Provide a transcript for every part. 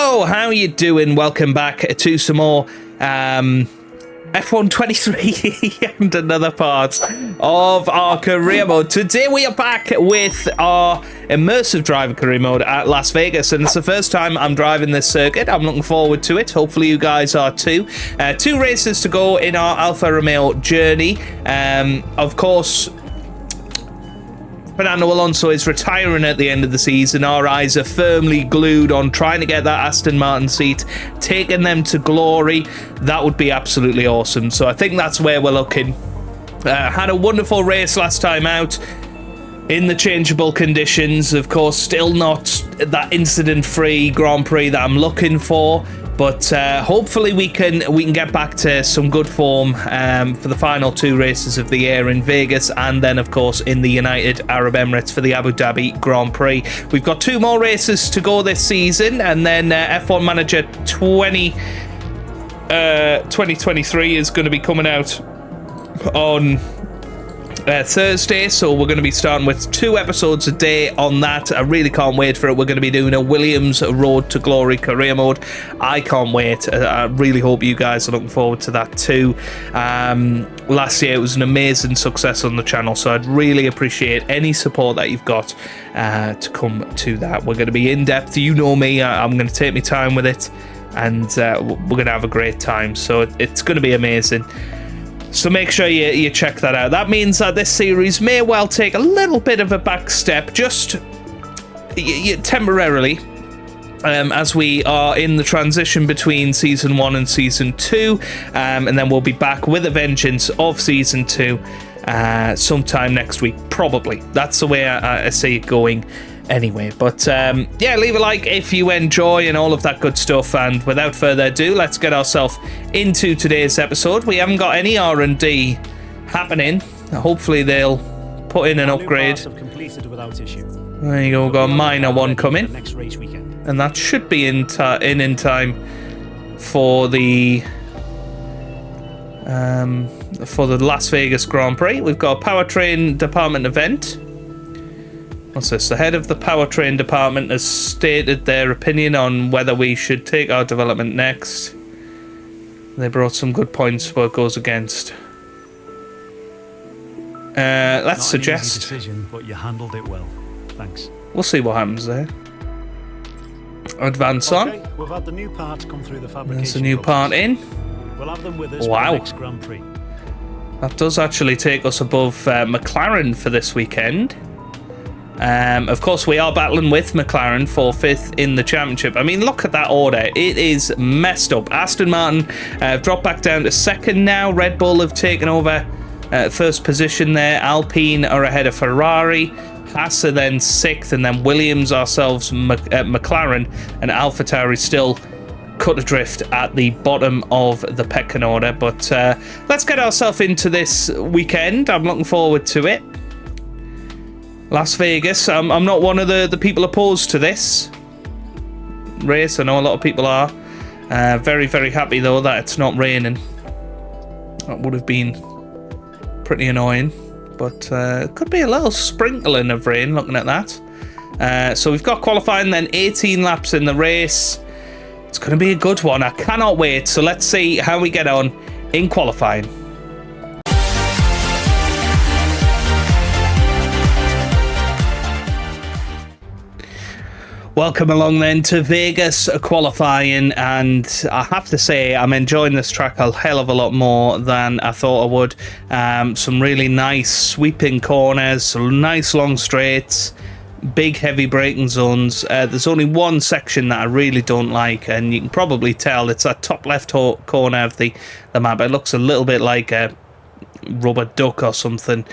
Hello, how you doing? Welcome back to some more F1 23 and another part of our career mode. Today we are back with our Immersive Driver Career Mode at Las Vegas, and it's the first time I'm driving this circuit. I'm looking forward to it. Hopefully you guys are too. 2 races to go in our Alfa Romeo journey. Of course, Fernando Alonso is retiring at the end of the season. Our eyes are firmly glued on trying to get that Aston Martin seat, taking them to glory. That would be absolutely awesome. So I think that's where we're looking. Had a wonderful race last time out in the changeable conditions. Of course, still not that incident-free Grand Prix that I'm looking for. But hopefully we can get back to some good form for the final 2 races of the year in Vegas, and then of course in the United Arab Emirates for the Abu Dhabi Grand Prix. We've got 2 more races to go this season, and then F1 Manager 2023 is going to be coming out on Thursday, so we're going to be starting with 2 episodes a day on that. I really can't wait for it. We're going to be doing a Williams Road to Glory career mode. I can't wait. I really hope you guys are looking forward to that too. Last year it was an amazing success on the channel, so I'd really appreciate any support that you've got to come to that. We're going to be in depth. You know me, I'm going to take my time with it, and we're going to have a great time, so it's going to be amazing. So make sure you check that out. That means that this series may well take a little bit of a back step, just temporarily, as we are in the transition between Season 1 and Season 2, and then we'll be back with a vengeance of Season 2 sometime next week, probably. That's the way I see it going anyway. But yeah, leave a like if you enjoy and all of that good stuff, and without further ado, let's get ourselves into today's episode. We haven't got any R&D happening. Hopefully they'll put in an upgrade. There you go, we've got a minor one coming, and that should be in time for the Las Vegas Grand Prix. We've got a powertrain department event. What's this? The head of the powertrain department has stated their opinion on whether we should take our development next. They brought some good points where it goes against. Let's suggest. Not an easy decision, but you handled it well. Thanks. We'll see what happens there. Advance on. We've had the new parts come through the fabrication. There's a new part in. We'll have them with us wow. for the next Grand Prix. That does actually take us above McLaren for this weekend. Of course, we are battling with McLaren for 5th in the championship. I mean, look at that order. It is messed up. Aston Martin dropped back down to 2nd now. Red Bull have taken over 1st position there. Alpine are ahead of Ferrari. Haas are then 6th, and then Williams, ourselves, McLaren, and AlphaTauri still cut adrift at the bottom of the pecking order. But let's get ourselves into this weekend. I'm looking forward to it. Las Vegas. I'm not one of the people opposed to this race. I know a lot of people are. Very, very happy though that it's not raining. That would have been pretty annoying. But it could be a little sprinkling of rain looking at that. So we've got qualifying, then 18 laps in the race. It's going to be a good one. I cannot wait. So let's see how we get on in qualifying. Welcome along then to Vegas qualifying, and I have to say I'm enjoying this track a hell of a lot more than I thought I would. Some really nice sweeping corners, some nice long straights, big heavy braking zones. There's only one section that I really don't like, and you can probably tell it's that top left corner of the map. It looks a little bit like a rubber duck or something.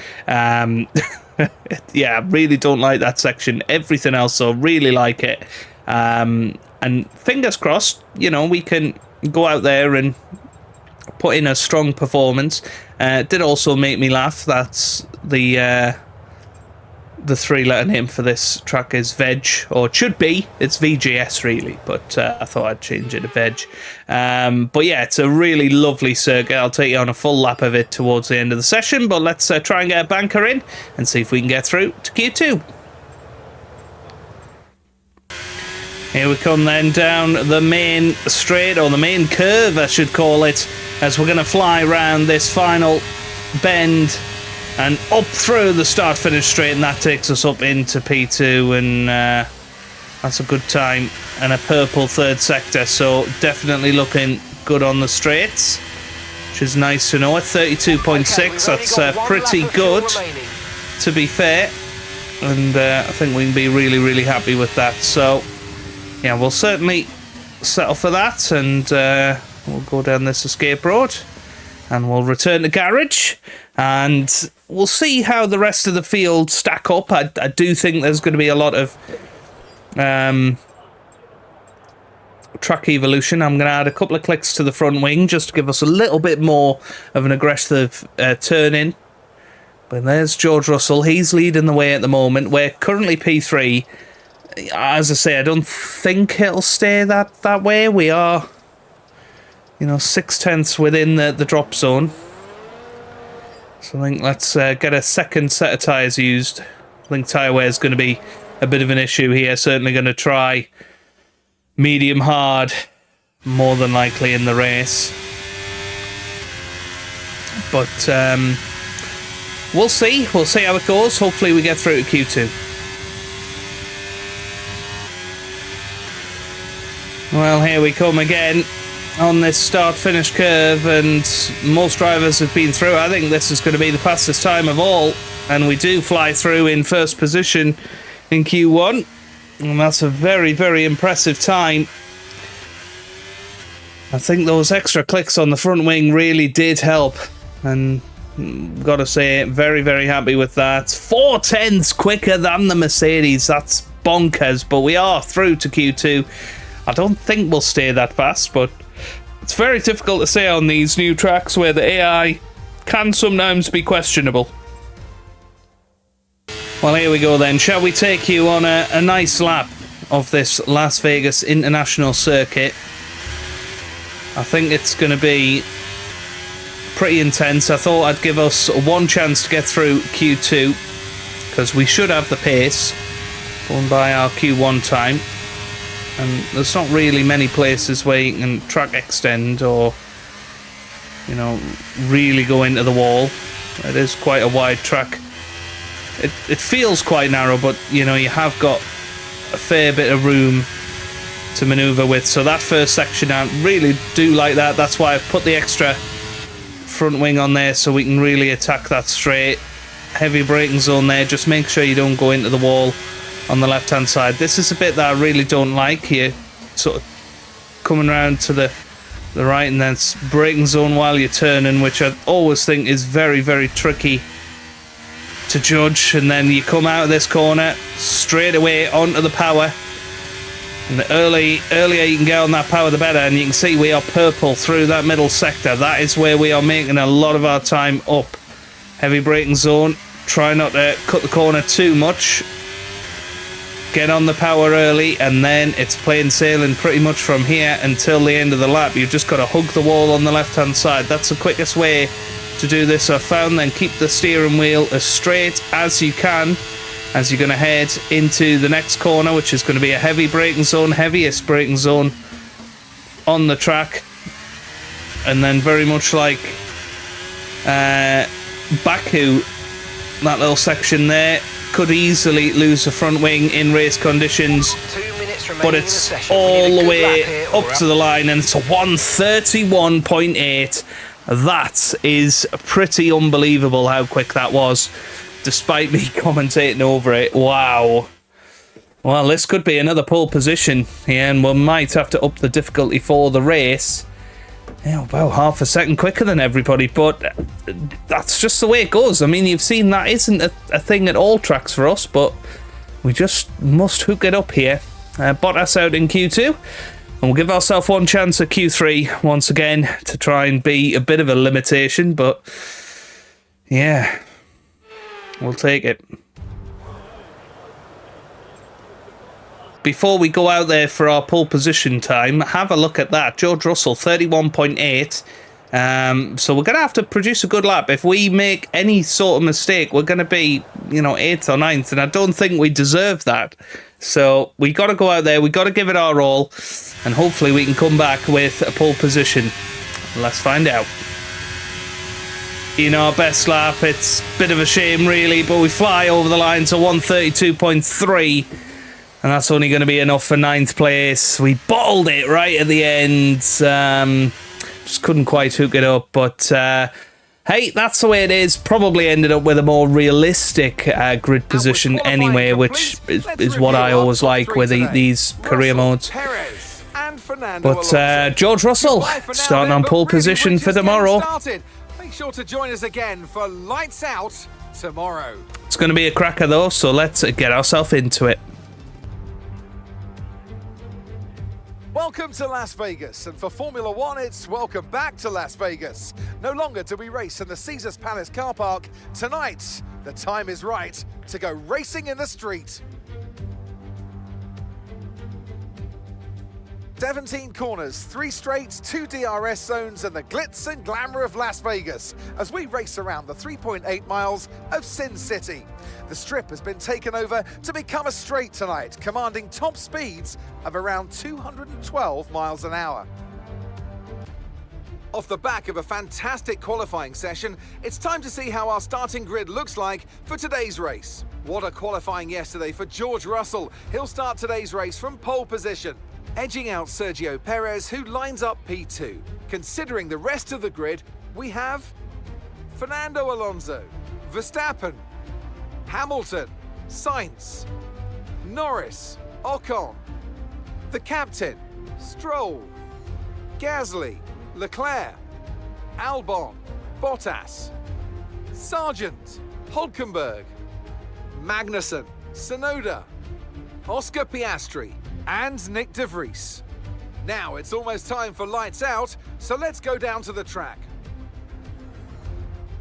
Yeah, I really don't like that section. Everything else, so really like it. And fingers crossed, you know, we can go out there and put in a strong performance. Did also make me laugh. That's the 3-letter name for this track is Veg, or it should be. It's VGS really, but I thought I'd change it to Veg. But yeah, it's a really lovely circuit. I'll take you on a full lap of it towards the end of the session, but let's try and get a banker in and see if we can get through to Q2. Here we come then down the main straight, or the main curve I should call it, as we're going to fly around this final bend and up through the start-finish straight, and that takes us up into P2, and that's a good time, and a purple third sector, so definitely looking good on the straights, which is nice to know. At 32.6, that's pretty good, to be fair, and I think we can be really, really happy with that. So yeah, we'll certainly settle for that, and we'll go down this escape road, and we'll return to garage, and we'll see how the rest of the field stack up. I do think there's going to be a lot of track evolution. I'm going to add a couple of clicks to the front wing just to give us a little bit more of an aggressive turn-in. But there's George Russell. He's leading the way at the moment. We're currently P3. As I say, I don't think it'll stay that way. We are, 6/10 within the drop zone. So I think let's get a second set of tyres used. I think tyre wear is going to be a bit of an issue here. Certainly going to try medium hard, more than likely in the race. But we'll see. We'll see how it goes. Hopefully we get through to Q2. Well, here we come again on this start-finish curve, and most drivers have been through. I think this is going to be the fastest time of all, and we do fly through in first position in Q1, and that's a very, very impressive time. I think those extra clicks on the front wing really did help, and gotta say, very, very happy with that. 4/10 quicker than the Mercedes. That's bonkers, but we are through to Q2. I don't think we'll stay that fast, but it's very difficult to say on these new tracks where the AI can sometimes be questionable. Well, here we go then. Shall we take you on a nice lap of this Las Vegas International Circuit? I think it's going to be pretty intense. I thought I'd give us one chance to get through Q2, because we should have the pace going by our Q1 time. And there's not really many places where you can track extend or, really go into the wall. It is quite a wide track. It feels quite narrow, but, you have got a fair bit of room to manoeuvre with. So that first section, I really do like that. That's why I've put the extra front wing on there, so we can really attack that straight. Heavy braking zone there. Just make sure you don't go into the wall on the left hand side. This is a bit that I really don't like here, sort of coming around to the right, and then braking zone while you're turning, which I always think is very, very tricky to judge. And then you come out of this corner straight away onto the power, and the earlier you can get on that power, the better. And you can see we are purple through that middle sector. That is where we are making a lot of our time up. Heavy braking zone. Try not to cut the corner too much. Get on the power early, and then it's plain sailing pretty much from here until the end of the lap. You've just got to hug the wall on the left hand side. That's the quickest way to do this, I've found. Then keep the steering wheel as straight as you can as you're going to head into the next corner, which is going to be a heavy braking zone, heaviest braking zone on the track. And then very much like Baku, that little section there could easily lose the front wing in race conditions, but it's all the way up to the line, and it's a 1:31.8. That is pretty unbelievable how quick that was, despite me commentating over it. Wow. Well, this could be another pole position here, and we might have to up the difficulty for the race. Yeah, about half a second quicker than everybody, but that's just the way it goes. I mean, you've seen that isn't a thing at all tracks for us, but we just must hook it up here. Bottas out in Q2, and we'll give ourselves one chance at Q3 once again to try and be a bit of a limitation, but yeah, we'll take it. Before we go out there for our pole position time, have a look at that. George Russell, 31.8. So we're going to have to produce a good lap. If we make any sort of mistake, we're going to be, 8th or 9th, and I don't think we deserve that. So we got to go out there, we got to give it our all, and hopefully we can come back with a pole position. Let's find out. In our best lap, it's a bit of a shame really, but we fly over the line to 132.3, and that's only going to be enough for 9th place. We bottled it right at the end, just couldn't quite hook it up, but hey, that's the way it is. Probably ended up with a more realistic grid position anyway, which is what I always like with these career modes. But George Russell starting on pole position for tomorrow. Make sure to join us again for Lights Out tomorrow. It's going to be a cracker though, so let's get ourselves into it. Welcome to Las Vegas, and for Formula One, it's welcome back to Las Vegas. No longer do we race in the Caesars Palace car park. Tonight, the time is right to go racing in the street. 17 corners, 3 straights, 2 DRS zones, and the glitz and glamour of Las Vegas as we race around the 3.8 miles of Sin City. The strip has been taken over to become a straight tonight, commanding top speeds of around 212 miles an hour. Off the back of a fantastic qualifying session, it's time to see how our starting grid looks like for today's race. What a qualifying yesterday for George Russell. He'll start today's race from pole position, edging out Sergio Perez, who lines up P2. Considering the rest of the grid, we have Fernando Alonso, Verstappen, Hamilton, Sainz, Norris, Ocon, the captain, Stroll, Gasly, Leclerc, Albon, Bottas, Sargent, Hulkenberg, Magnussen, Tsunoda, Oscar Piastri, and Nick de Vries. Now it's almost time for Lights Out, so let's go down to the track.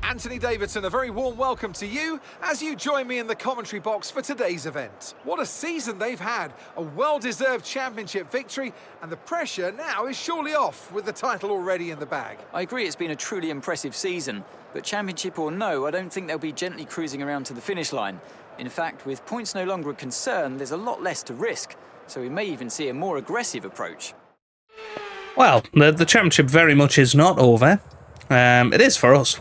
Anthony Davidson, a very warm welcome to you as you join me in the commentary box for today's event. What a season they've had, a well-deserved championship victory, and the pressure now is surely off with the title already in the bag. I agree it's been a truly impressive season, but championship or no, I don't think they'll be gently cruising around to the finish line. In fact, with points no longer a concern, there's a lot less to risk, so we may even see a more aggressive approach. Well, the championship very much is not over. It is for us.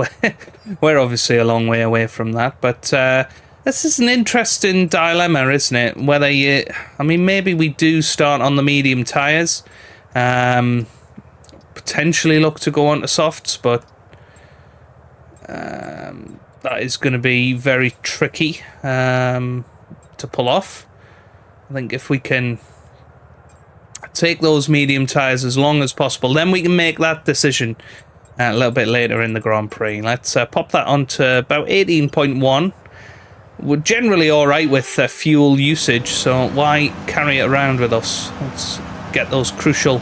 We're obviously a long way away from that, but this is an interesting dilemma, isn't it? Whether you, I mean, maybe we do start on the medium tyres, potentially look to go on to softs, but that is going to be very tricky to pull off. I think if we can take those medium tyres as long as possible, then we can make that decision a little bit later in the Grand Prix. Let's pop that onto about 18.1. We're generally alright with fuel usage, so why carry it around with us? Let's get those crucial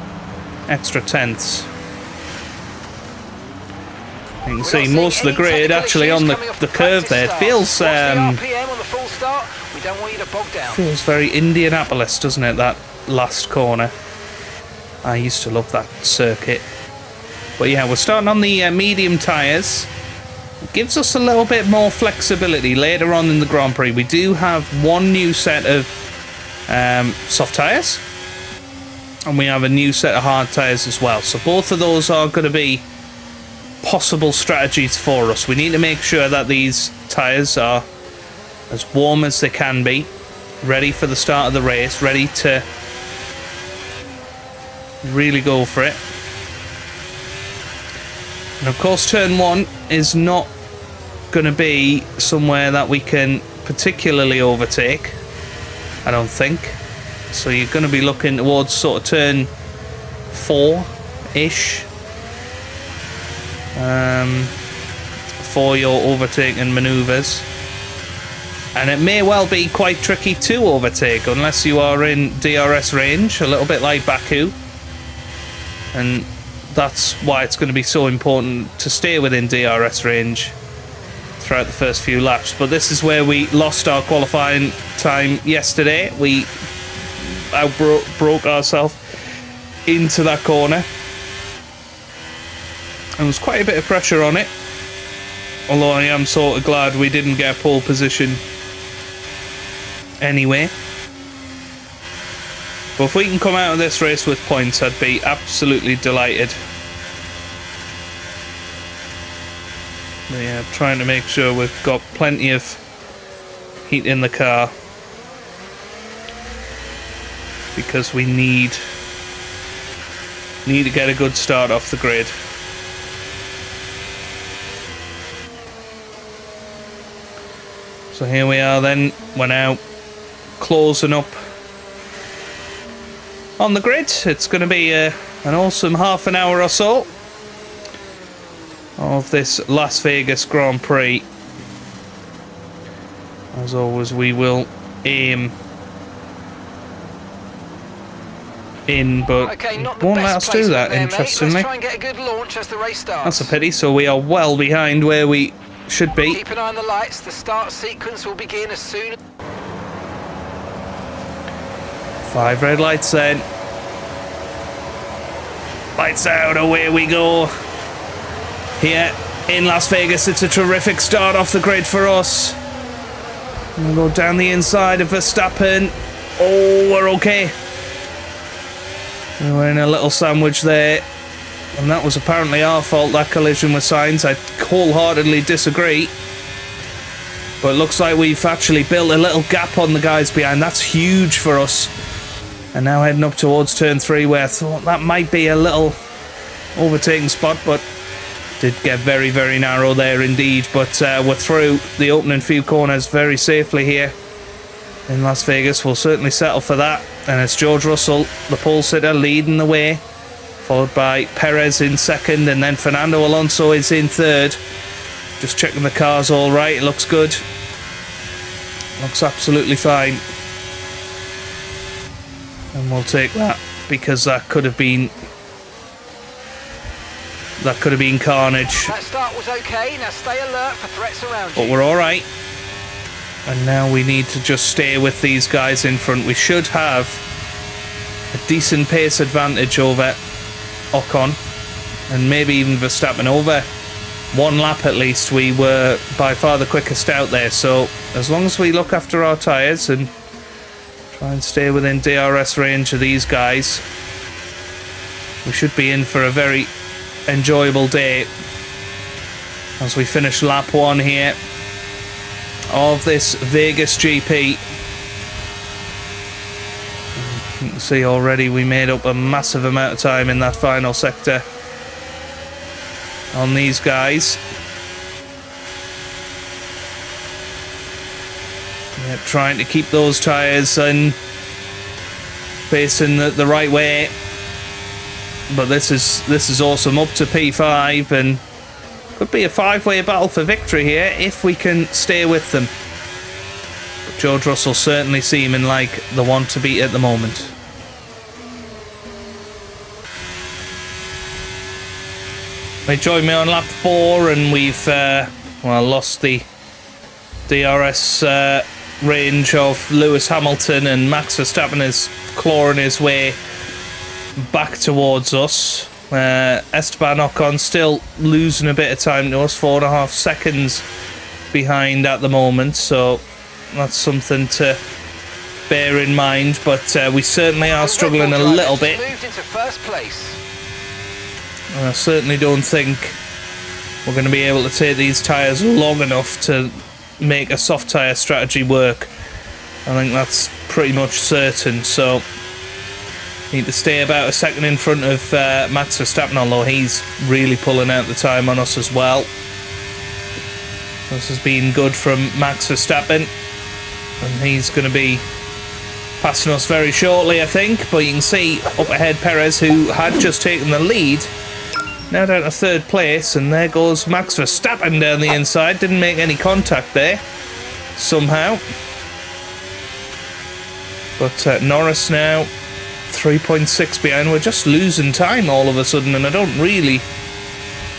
extra tenths. You can see most of the grid actually on the curve there. It feels feels very Indianapolis, doesn't it, that last corner? I used to love that circuit. But yeah, we're starting on the medium tyres. It gives us a little bit more flexibility later on in the Grand Prix. We do have one new set of soft tyres, and we have a new set of hard tyres as well. So both of those are going to be possible strategies for us. We need to make sure that these tyres are as warm as they can be, ready for the start of the race, ready to really go for it. And of course, turn 1 is not going to be somewhere that we can particularly overtake, I don't think. So you're going to be looking towards sort of turn 4-ish for your overtaking manoeuvres. And it may well be quite tricky to overtake unless you are in DRS range, a little bit like Baku. And that's why it's going to be so important to stay within DRS range throughout the first few laps. But this is where we lost our qualifying time yesterday. We broke ourselves into that corner. And there was quite a bit of pressure on it. Although I am sort of glad we didn't get a pole position anyway. But if we can come out of this race with points, I'd be absolutely delighted. But yeah, trying to make sure we've got plenty of heat in the car, because we need to get a good start off the grid. So here we are then, we're now closing up on the grid. It's going to be an awesome half an hour or so of this Las Vegas Grand Prix. As always, we will aim in, but okay, won't let us do that, interestingly. Let's try and get a good launch as the race starts. That's a pity, so we are well behind where we should be. Keep an eye on the lights. The start sequence will begin as soon as... 5 red lights then. Lights out, away we go. Here in Las Vegas, it's a terrific start off the grid for us. We'll go down the inside of Verstappen. Oh, we're okay. We're in a little sandwich there. And that was apparently our fault, that collision with Sainz. I wholeheartedly disagree. But it looks like we've actually built a little gap on the guys behind. That's huge for us. And now heading up towards turn 3, where I thought that might be a little overtaking spot, but did get very, very narrow there indeed. But we're through the opening few corners very safely here in Las Vegas. We'll certainly settle for that. And it's George Russell, the pole sitter, leading the way, followed by Perez in second, and then Fernando Alonso is in third. Just checking the car's all right. It looks good. Looks absolutely fine. And we'll take that, because that could have been carnage. That start was okay. Now stay alert for threats around you. But we're all right. And now we need to just stay with these guys in front. We should have a decent pace advantage over Ocon, and maybe even Verstappen. Over 1 lap at least, we were by far the quickest out there. So as long as we look after our tyres and try and stay within DRS range of these guys, we should be in for a very enjoyable day as we finish lap 1 here of this Vegas GP. You can see already we made up a massive amount of time in that final sector on these guys. Yeah, trying to keep those tyres and facing the right way. But this is awesome, up to P5, and could be a 5-way battle for victory here if we can stay with them. But George Russell certainly seeming like the one to beat at the moment. They joined me on lap 4, and we've lost the DRS range of Lewis Hamilton, and Max Verstappen is clawing his way back towards us. Esteban Ocon still losing a bit of time to us, 4.5 seconds behind at the moment, so that's something to bear in mind. But we certainly are struggling a little bit. Moved into first place. And I certainly don't think we're going to be able to take these tyres long enough to make a soft tyre strategy work. I think that's pretty much certain. So need to stay about a second in front of Max Verstappen, although he's really pulling out the time on us as well. This has been good from Max Verstappen, and he's going to be passing us very shortly, I think. But you can see up ahead Perez, who had just taken the lead, now down to 3rd place, and there goes Max Verstappen down the inside. Didn't make any contact there somehow. But Norris now 3.6 behind. We're just losing time all of a sudden, and I don't really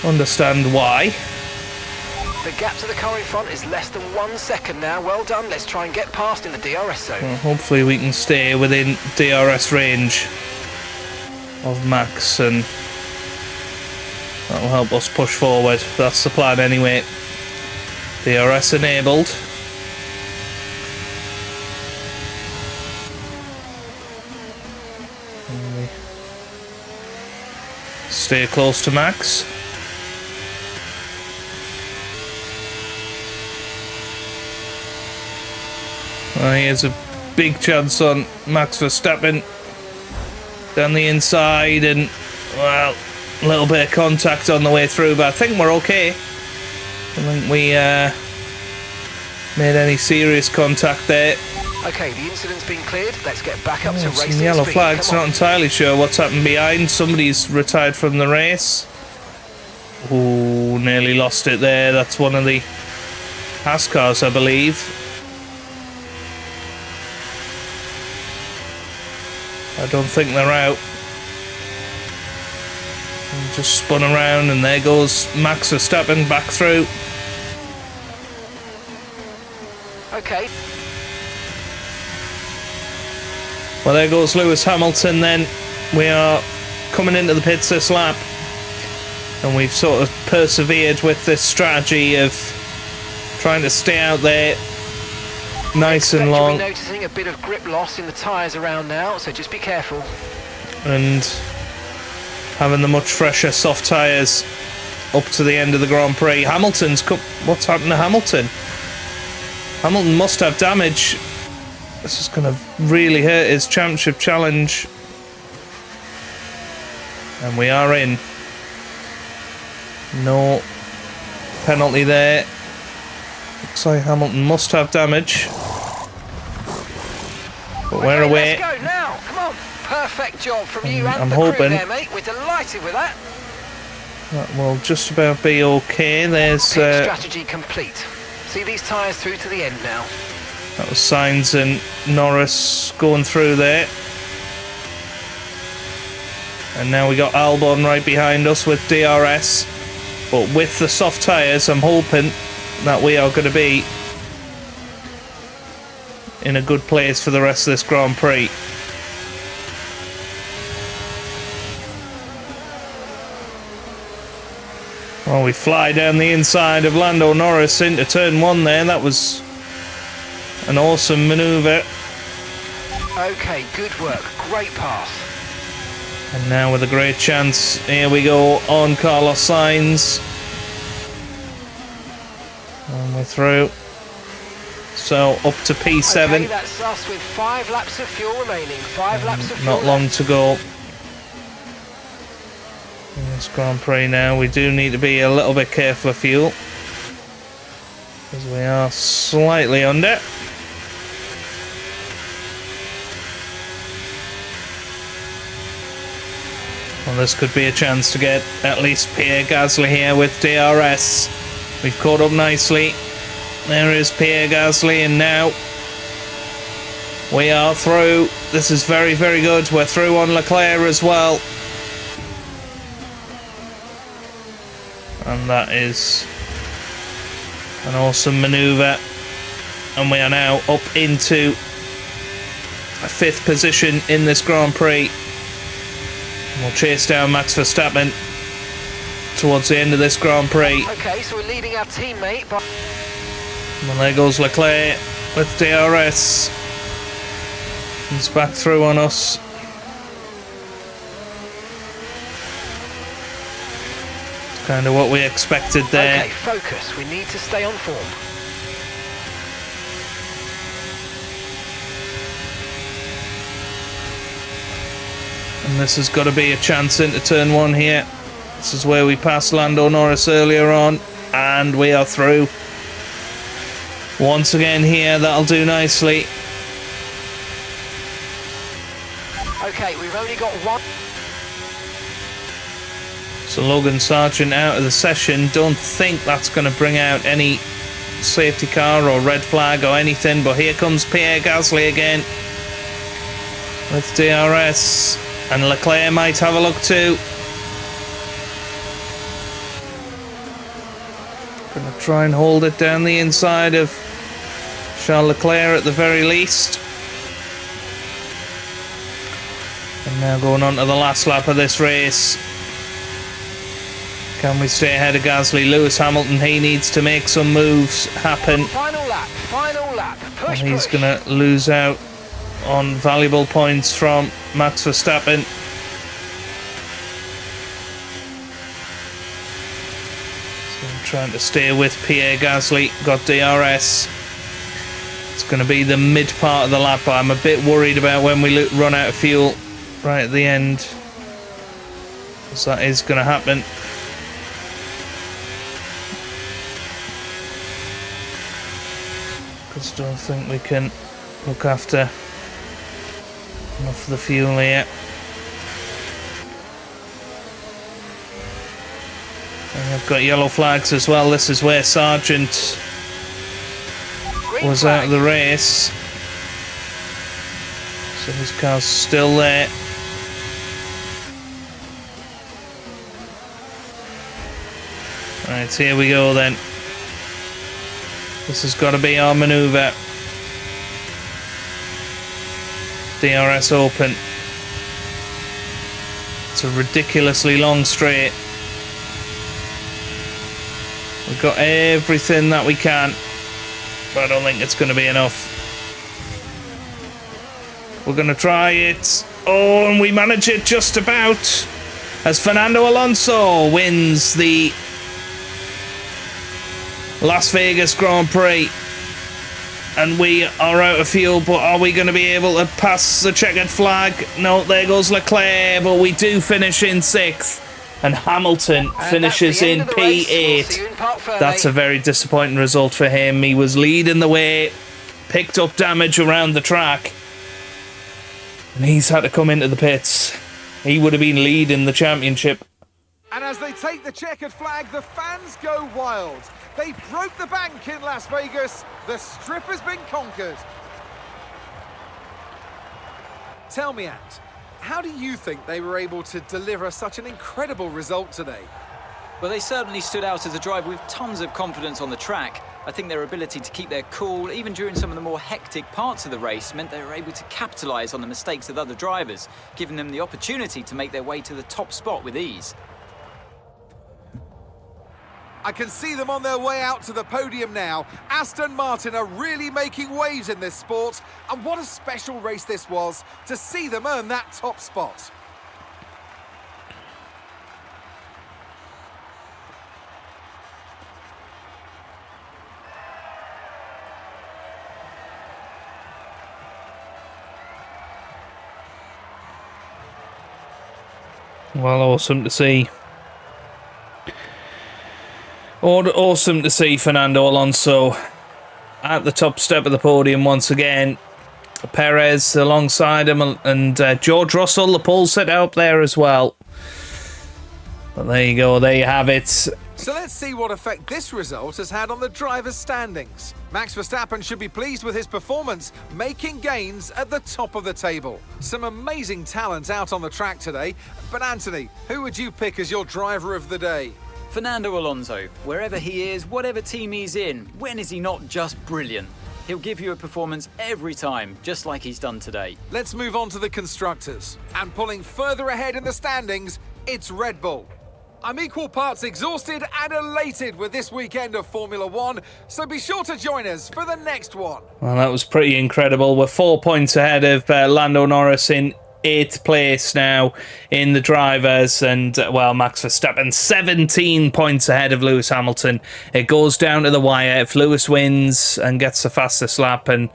understand why. The gap to the car in front is less than 1 second now. Well done. Let's try and get past in the DRS zone. Well, hopefully we can stay within DRS range of Max, and that'll help us push forward. That's the plan anyway. DRS enabled. Stay close to Max. Well, here's a big chance on Max Verstappen down the inside, and well, a little bit of contact on the way through, but I think we're okay. I don't think we made any serious contact there. Okay, the incident's been cleared. Let's get back up to Some racing yellow speed. flags. Come on. Not entirely sure what's happened behind. Somebody's retired from the race. Ooh, nearly lost it there. That's one of the Haas cars, I believe. I don't think they're out. Just spun around, and there goes Max Verstappen back through. Okay. Well, there goes Lewis Hamilton then. We are coming into the pits this lap, and we've sort of persevered with this strategy of trying to stay out there nice and long. You'll be noticing a bit of grip loss in the tyres around now, so just be careful. And having the much fresher soft tyres up to the end of the Grand Prix. What's happened to Hamilton? Hamilton must have damage. This is going to really hurt his championship challenge. And we are in. No penalty there. Looks like Hamilton must have damage. But we're away. Let's go now. Come on. Perfect job from you and I'm the crew hoping there, mate. We're delighted with that. That will just about be okay. There's Pit strategy complete. See these tyres through to the end now. that was Sainz and Norris going through there. And now we got Albon right behind us with DRS. But with the soft tyres, I'm hoping that we are going to be in a good place for the rest of this Grand Prix. Well, we fly down the inside of Lando Norris into turn 1 there. That was an awesome manoeuvre. Okay, good work. Great pass. And now with a great chance, here we go on Carlos Sainz. And we're through. So up to P7. Okay, that's us with 5 laps of fuel remaining. 5 laps of fuel. Not long to go. In this Grand Prix now, we do need to be a little bit careful of fuel, because we are slightly under. Well, this could be a chance to get at least Pierre Gasly here with DRS. We've caught up nicely. There is Pierre Gasly, and now we are through. This is very, very good. We're through on Leclerc as well. And that is an awesome manoeuvre. And we are now up into a 5th position in this Grand Prix. And we'll chase down Max Verstappen towards the end of this Grand Prix. Okay, so we're leading our teammate by... And there goes Leclerc with DRS. He's back through on us. Kind of what we expected there. Okay, focus. We need to stay on form. And this has got to be a chance into turn 1 here. This is where we passed Lando Norris earlier on, and we are through. Once again here, that'll do nicely. Okay, we've only got 1. So Logan Sargent out of the session. Don't think that's going to bring out any safety car or red flag or anything, but here comes Pierre Gasly again with DRS, and Leclerc might have a look too. Going to try and hold it down the inside of Charles Leclerc at the very least. And now going on to the last lap of this race. Can we stay ahead of Gasly? Lewis Hamilton, he needs to make some moves happen. Final lap. Push, And he's push. going to lose out on valuable points from Max Verstappen. I'm trying to stay with Pierre Gasly. Got DRS. It's going to be the mid part of the lap, but I'm a bit worried about when we run out of fuel right at the end. Because that is going to happen. Because I don't think we can look after enough of the fuel here. And I've got yellow flags as well. This is where Sargent was out of the race. So his car's still there. Right, here we go then. This has got to be our manoeuvre. DRS open. It's a ridiculously long straight. We've got everything that we can, but I don't think it's going to be enough. We're going to try it. Oh, and we manage it just about. As Fernando Alonso wins the Las Vegas Grand Prix. And we are out of fuel, but are we going to be able to pass the checkered flag? No, there goes Leclerc, but we do finish in 6th. And Hamilton finishes in P8. That's a very disappointing result for him. He was leading the way, picked up damage around the track, and he's had to come into the pits. He would have been leading the championship. And as they take the checkered flag, the fans go wild. They broke the bank in Las Vegas. The strip has been conquered. Tell me, Ant, how do you think they were able to deliver such an incredible result today? Well, they certainly stood out as a driver with tons of confidence on the track. I think their ability to keep their cool, even during some of the more hectic parts of the race, meant they were able to capitalise on the mistakes of other drivers, giving them the opportunity to make their way to the top spot with ease. I can see them on their way out to the podium now. Aston Martin are really making waves in this sport, and what a special race this was to see them earn that top spot. Well, awesome to see. Awesome to see Fernando Alonso at the top step of the podium once again. Perez alongside him, and George Russell, the pole sitter up there as well. But there you go, there you have it. So let's see what effect this result has had on the drivers' standings. Max Verstappen should be pleased with his performance, making gains at the top of the table. Some amazing talent out on the track today. But Anthony, who would you pick as your driver of the day? Fernando Alonso, wherever he is, whatever team he's in, when is he not just brilliant? He'll give you a performance every time, just like he's done today. Let's move on to the constructors. And pulling further ahead in the standings, it's Red Bull. I'm equal parts exhausted and elated with this weekend of Formula One, so be sure to join us for the next one. Well, that was pretty incredible. We're 4 points ahead of Lando Norris in 8th place now in the drivers, and well, Max Verstappen 17 points ahead of Lewis Hamilton. It goes down to the wire. If Lewis wins and gets the fastest lap, and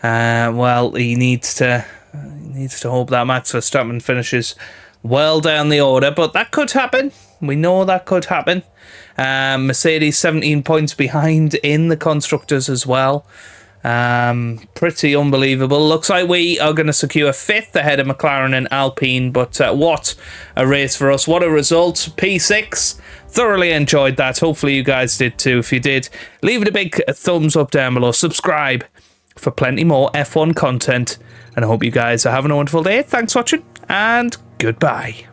well, he needs to hope that Max Verstappen finishes well down the order, but that could happen. We know that could happen. Mercedes 17 points behind in the constructors as well. Pretty unbelievable. Looks like we are going to secure 5th ahead of McLaren and Alpine, but what a race for us. What a result. P6. Thoroughly enjoyed that. Hopefully you guys did too. If you did, leave it a big thumbs up down below. Subscribe for plenty more F1 content, and I hope you guys are having a wonderful day. Thanks for watching, and goodbye.